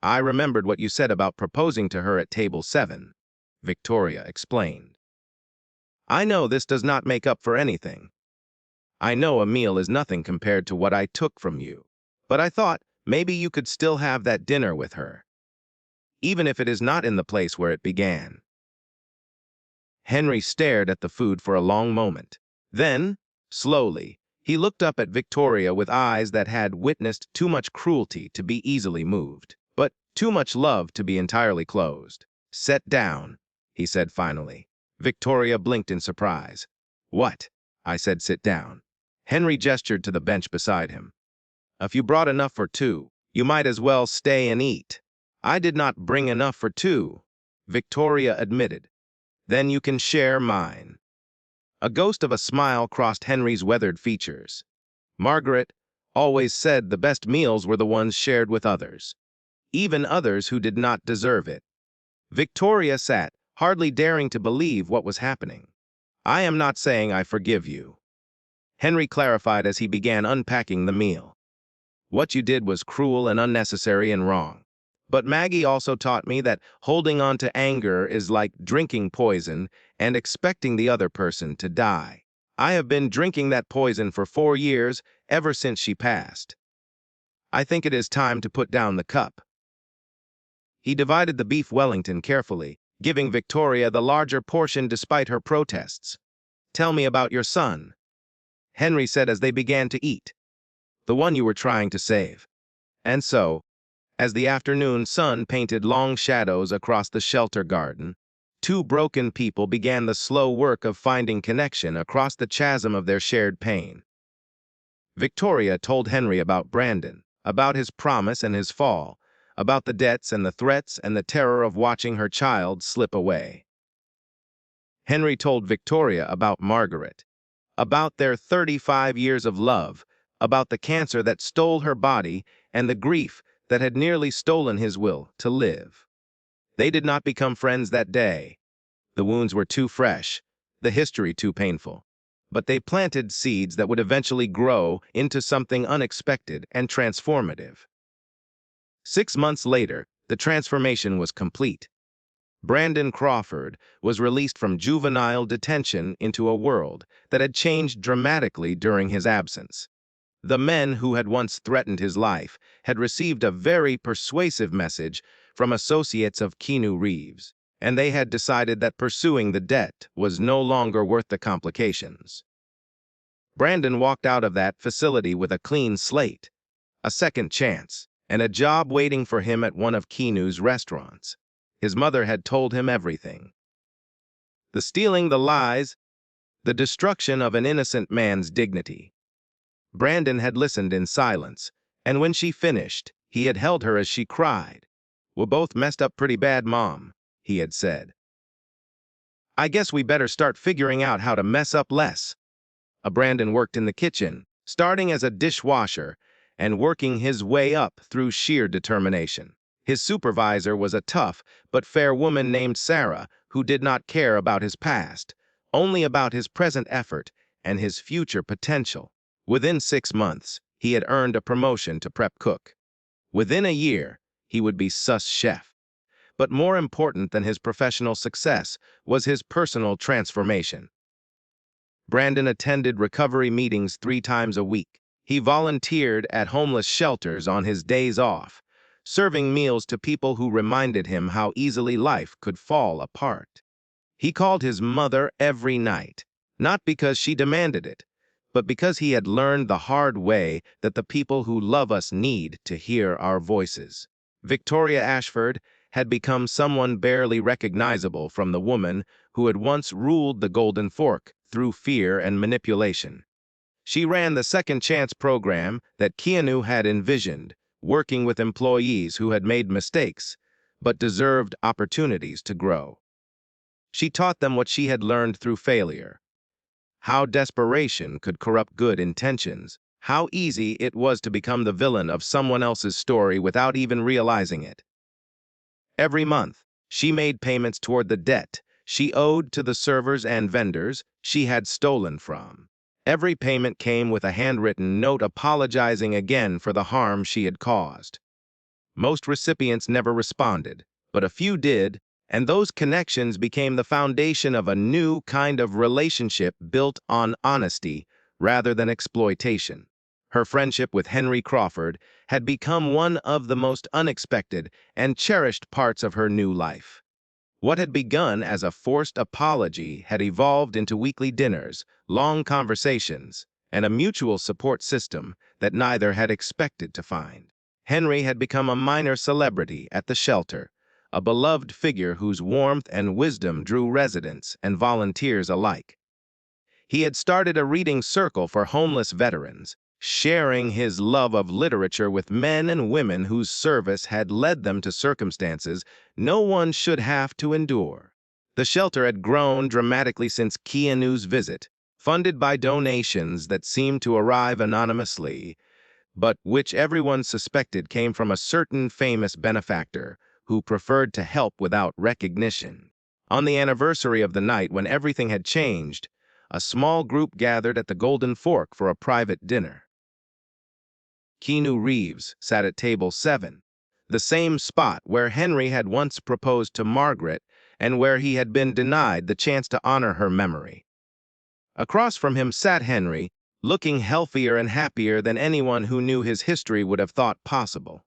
I remembered what you said about proposing to her at table 7, Victoria explained. I know this does not make up for anything. I know a meal is nothing compared to what I took from you. But I thought maybe you could still have that dinner with her, even if it is not in the place where it began. Henry stared at the food for a long moment. Then, slowly, he looked up at Victoria with eyes that had witnessed too much cruelty to be easily moved, but too much love to be entirely closed. Sit down, he said finally. Victoria blinked in surprise. What? I said sit down. Henry gestured to the bench beside him. If you brought enough for 2, you might as well stay and eat. I did not bring enough for 2, Victoria admitted. Then you can share mine. A ghost of a smile crossed Henry's weathered features. Margaret always said the best meals were the ones shared with others, even others who did not deserve it. Victoria sat, hardly daring to believe what was happening. I am not saying I forgive you, Henry clarified as he began unpacking the meal. What you did was cruel and unnecessary and wrong. But Maggie also taught me that holding on to anger is like drinking poison and expecting the other person to die. I have been drinking that poison for 4 years, ever since she passed. I think it is time to put down the cup. He divided the beef Wellington carefully, giving Victoria the larger portion despite her protests. Tell me about your son, Henry said as they began to eat. The one you were trying to save. And so, as the afternoon sun painted long shadows across the shelter garden, 2 broken people began the slow work of finding connection across the chasm of their shared pain. Victoria told Henry about Brandon, about his promise and his fall, about the debts and the threats and the terror of watching her child slip away. Henry told Victoria about Margaret, about their 35 years of love, about the cancer that stole her body and the grief that had nearly stolen his will to live. They did not become friends that day. The wounds were too fresh, the history too painful. But they planted seeds that would eventually grow into something unexpected and transformative. 6 months later, the transformation was complete. Brandon Crawford was released from juvenile detention into a world that had changed dramatically during his absence. The men who had once threatened his life had received a very persuasive message from associates of Keanu Reeves, and they had decided that pursuing the debt was no longer worth the complications. Brandon walked out of that facility with a clean slate, a second chance, and a job waiting for him at one of Keanu's restaurants. His mother had told him everything. The stealing, the lies, the destruction of an innocent man's dignity. Brandon had listened in silence, and when she finished, he had held her as she cried. "We're both messed up pretty bad, Mom," he had said. "I guess we better start figuring out how to mess up less." Brandon worked in the kitchen, starting as a dishwasher and working his way up through sheer determination. His supervisor was a tough but fair woman named Sarah who did not care about his past, only about his present effort and his future potential. Within 6 months, he had earned a promotion to prep cook. Within a year, he would be sus chef. But more important than his professional success was his personal transformation. Brandon attended recovery meetings 3 times a week. He volunteered at homeless shelters on his days off, serving meals to people who reminded him how easily life could fall apart. He called his mother every night, not because she demanded it, but because he had learned the hard way that the people who love us need to hear our voices. Victoria Ashford had become someone barely recognizable from the woman who had once ruled the Golden Fork through fear and manipulation. She ran the Second Chance program that Keanu had envisioned, working with employees who had made mistakes but deserved opportunities to grow. She taught them what she had learned through failure: how desperation could corrupt good intentions, how easy it was to become the villain of someone else's story without even realizing it. Every month, she made payments toward the debt she owed to the servers and vendors she had stolen from. Every payment came with a handwritten note apologizing again for the harm she had caused. Most recipients never responded, but a few did, and those connections became the foundation of a new kind of relationship built on honesty rather than exploitation. Her friendship with Henry Crawford had become one of the most unexpected and cherished parts of her new life. What had begun as a forced apology had evolved into weekly dinners, long conversations, and a mutual support system that neither had expected to find. Henry had become a minor celebrity at the shelter, a beloved figure whose warmth and wisdom drew residents and volunteers alike. He had started a reading circle for homeless veterans, sharing his love of literature with men and women whose service had led them to circumstances no one should have to endure. The shelter had grown dramatically since Keanu's visit, funded by donations that seemed to arrive anonymously, but which everyone suspected came from a certain famous benefactor who preferred to help without recognition. On the anniversary of the night when everything had changed, a small group gathered at the Golden Fork for a private dinner. Keanu Reeves sat at table 7, the same spot where Henry had once proposed to Margaret and where he had been denied the chance to honor her memory. Across from him sat Henry, looking healthier and happier than anyone who knew his history would have thought possible.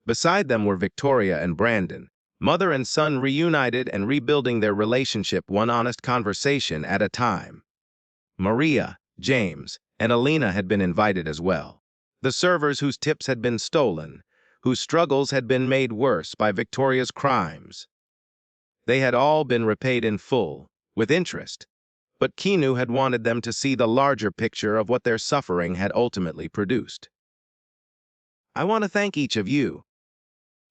Beside them were Victoria and Brandon, mother and son reunited and rebuilding their relationship one honest conversation at a time. Maria, James, and Alina had been invited as well. The servers whose tips had been stolen, whose struggles had been made worse by Victoria's crimes. They had all been repaid in full, with interest, but Keanu had wanted them to see the larger picture of what their suffering had ultimately produced. "I want to thank each of you,"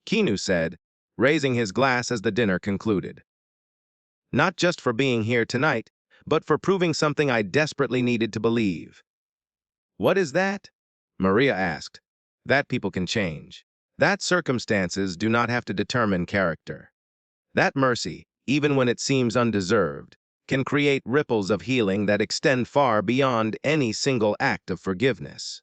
Keanu said, raising his glass as the dinner concluded. "Not just for being here tonight, but for proving something I desperately needed to believe." "What is that?" Maria asked. "That people can change. That circumstances do not have to determine character. That mercy, even when it seems undeserved, can create ripples of healing that extend far beyond any single act of forgiveness."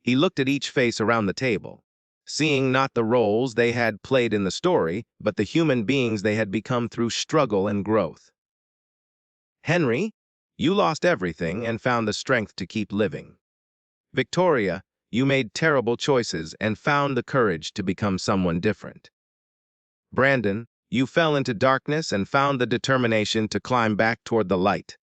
He looked at each face around the table, seeing not the roles they had played in the story, but the human beings they had become through struggle and growth. "Henry, you lost everything and found the strength to keep living. Victoria, you made terrible choices and found the courage to become someone different. Brandon, you fell into darkness and found the determination to climb back toward the light.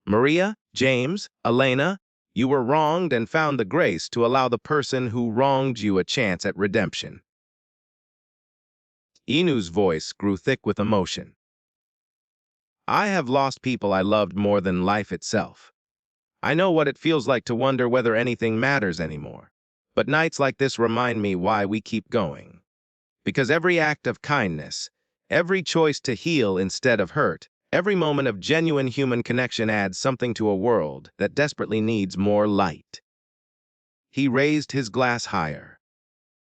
Maria, James, Elena, you were wronged and found the grace to allow the person who wronged you a chance at redemption." Inu's voice grew thick with emotion. "I have lost people I loved more than life itself. I know what it feels like to wonder whether anything matters anymore. But nights like this remind me why we keep going. Because every act of kindness, every choice to heal instead of hurt, every moment of genuine human connection adds something to a world that desperately needs more light." He raised his glass higher.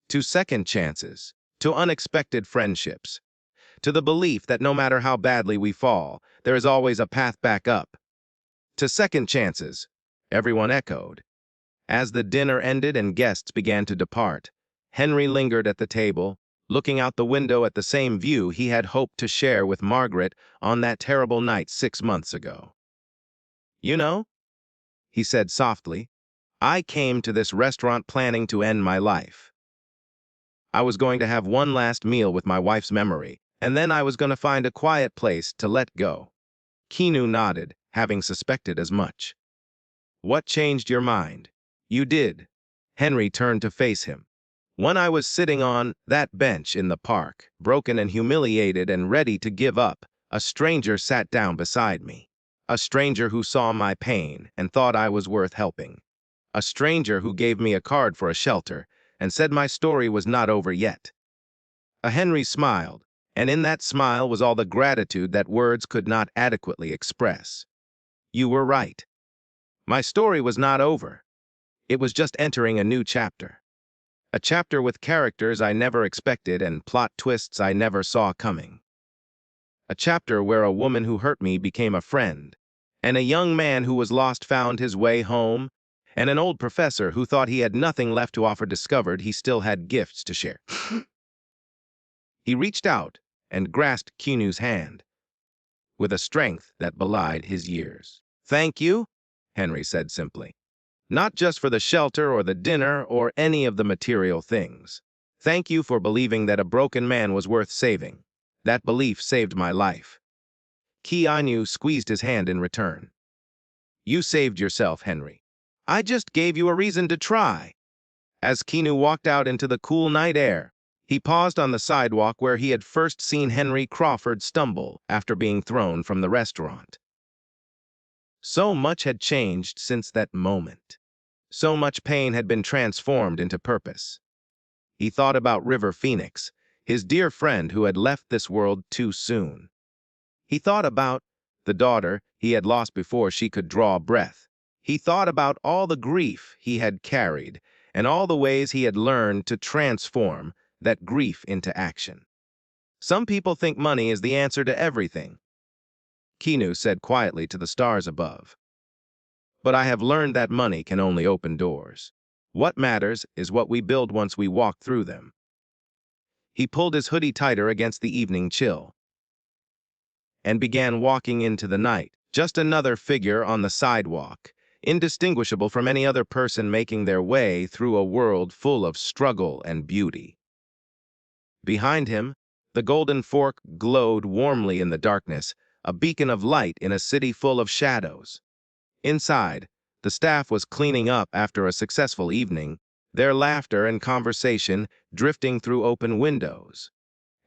"To second chances, to unexpected friendships, to the belief that no matter how badly we fall, there is always a path back up. To second chances," everyone echoed. As the dinner ended and guests began to depart, Henry lingered at the table, looking out the window at the same view he had hoped to share with Margaret on that terrible night 6 months ago. "You know," he said softly, "I came to this restaurant planning to end my life. I was going to have one last meal with my wife's memory, and then I was going to find a quiet place to let go." Keanu nodded, having suspected as much. "What changed your mind?" "You did." Henry turned to face him. "When I was sitting on that bench in the park, broken and humiliated and ready to give up, a stranger sat down beside me. A stranger who saw my pain and thought I was worth helping. A stranger who gave me a card for a shelter and said my story was not over yet." Henry smiled, and in that smile was all the gratitude that words could not adequately express. "You were right. My story was not over. It was just entering a new chapter. A chapter with characters I never expected and plot twists I never saw coming. A chapter where a woman who hurt me became a friend, and a young man who was lost found his way home, and an old professor who thought he had nothing left to offer discovered he still had gifts to share." He reached out and grasped Keanu's hand, with a strength that belied his years. "Thank you," Henry said simply. "Not just for the shelter or the dinner or any of the material things. Thank you for believing that a broken man was worth saving. That belief saved my life." Keanu squeezed his hand in return. "You saved yourself, Henry. I just gave you a reason to try." As Keanu walked out into the cool night air, he paused on the sidewalk where he had first seen Henry Crawford stumble after being thrown from the restaurant. So much had changed since that moment. So much pain had been transformed into purpose. He thought about River Phoenix, his dear friend who had left this world too soon. He thought about the daughter he had lost before she could draw breath. He thought about all the grief he had carried and all the ways he had learned to transform that grief into action. "Some people think money is the answer to everything," Keanu said quietly to the stars above. "But I have learned that money can only open doors. What matters is what we build once we walk through them." He pulled his hoodie tighter against the evening chill and began walking into the night, just another figure on the sidewalk, indistinguishable from any other person making their way through a world full of struggle and beauty. Behind him, the Golden Fork glowed warmly in the darkness, a beacon of light in a city full of shadows. Inside, the staff was cleaning up after a successful evening, their laughter and conversation drifting through open windows.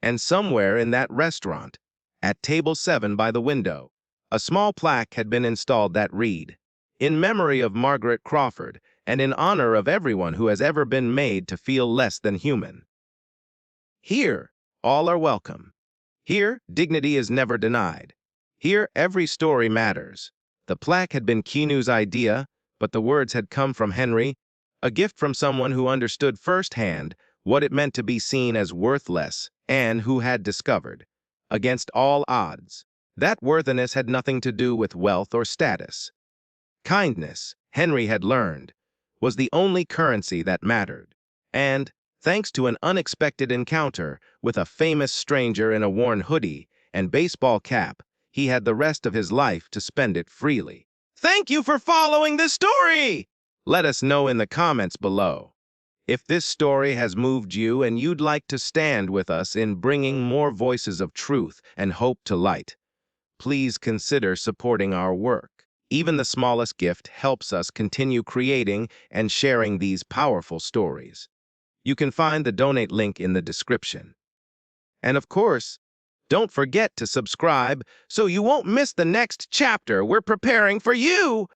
And somewhere in that restaurant, at table 7 by the window, A small plaque had been installed that read, "In memory of Margaret Crawford, and in honor of everyone who has ever been made to feel less than human. Here, all are welcome. Here, dignity is never denied. Here, every story matters." The plaque had been Keanu's idea, but the words had come from Henry, a gift from someone who understood firsthand what it meant to be seen as worthless and who had discovered, against all odds, that worthiness had nothing to do with wealth or status. Kindness, Henry had learned, was the only currency that mattered. And, thanks to an unexpected encounter with a famous stranger in a worn hoodie and baseball cap, he had the rest of his life to spend it freely. Thank you for following this story! Let us know in the comments below if this story has moved you and you'd like to stand with us in bringing more voices of truth and hope to light. Please consider supporting our work. Even the smallest gift helps us continue creating and sharing these powerful stories. You can find the donate link in the description. And of course, don't forget to subscribe so you won't miss the next chapter we're preparing for you.